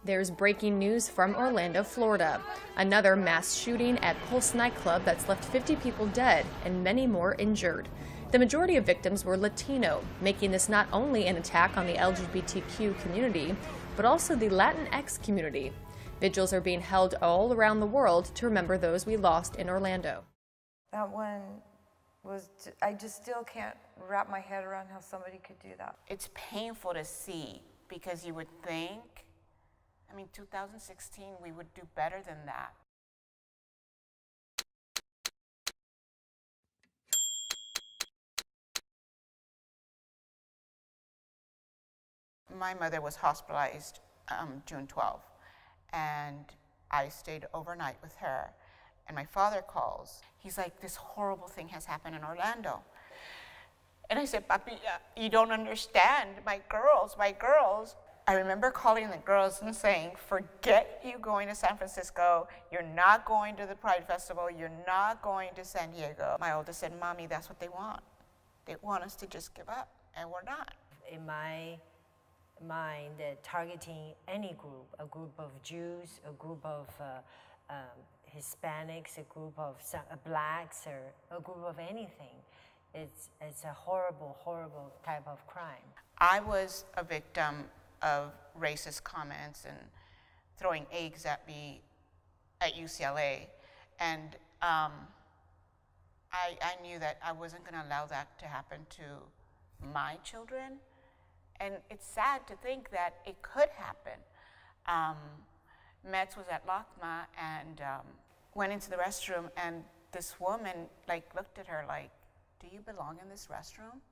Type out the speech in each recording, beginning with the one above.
There's breaking news from Orlando, Florida. Another mass shooting at Pulse Nightclub that's left 50 people dead and many more injured. The majority of victims were Latino, making this not only an attack on the LGBTQ community, but also the Latinx community. Vigils are being held all around the world to remember those we lost in Orlando. That one was, I just still can't wrap my head around how somebody could do that. It's painful to see because you would think, 2016, we would do better than that. My mother was hospitalized June 12th, and I stayed overnight with her. And my father calls. He's like, this horrible thing has happened in Orlando. And I said, Papi, you don't understand. My girls. I remember calling the girls and saying, forget you going to San Francisco. You're not going to the Pride Festival. You're not going to San Diego. My oldest said, Mommy, that's what they want. They want us to just give up, and we're not. In my mind, that targeting any group, a group of Jews, a group of Hispanics, a group of blacks, or a group of anything, it's a horrible, horrible type of crime. I was a victim of racist comments and throwing eggs at me at UCLA, and I knew that I wasn't going to allow that to happen to my children, and it's sad to think that it could happen. Metz was at LACMA and went into the restroom, and this woman looked at her like, do you belong in this restroom?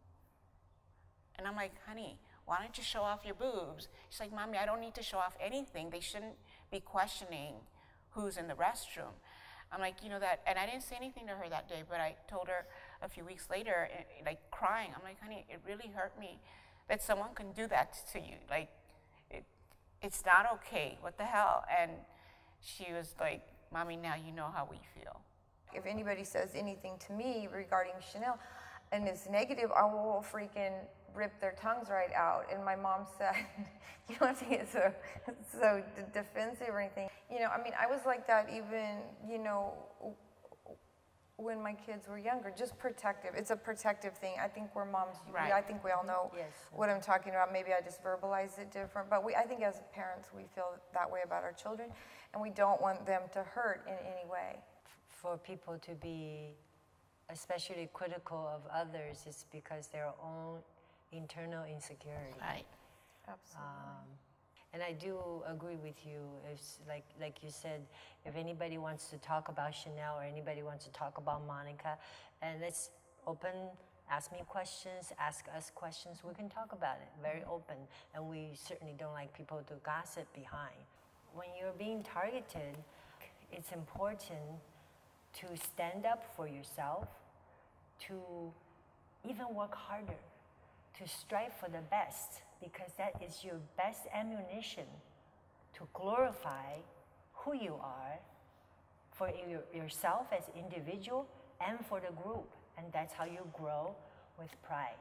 And I'm like, honey, why don't you show off your boobs? She's like, Mommy, I don't need to show off anything. They shouldn't be questioning who's in the restroom. I'm like, that, and I didn't say anything to her that day, but I told her a few weeks later, crying. I'm like, honey, it really hurt me that someone can do that to you. It's not okay, what the hell? And she was like, Mommy, now you know how we feel. If anybody says anything to me regarding Chanel and it's negative, I will freaking rip their tongues right out. And my mom said, you don't think it's so defensive or anything. I was like that even, when my kids were younger, just protective. It's a protective thing. I think we're moms. Right. I think we all know what I'm talking about. Maybe I just verbalized it different. But I think as parents, we feel that way about our children, and we don't want them to hurt in any way. For people to be especially critical of others is because their own internal insecurity. Right. Absolutely. And I do agree with you. It's like you said, if anybody wants to talk about Chanel or anybody wants to talk about Monica, and let's ask me questions, ask us questions, we can talk about it, very open. And we certainly don't like people to gossip behind. When you're being targeted, it's important to stand up for yourself, to even work harder, to strive for the best, because that is your best ammunition to glorify who you are for yourself as individual and for the group. And that's how you grow with pride.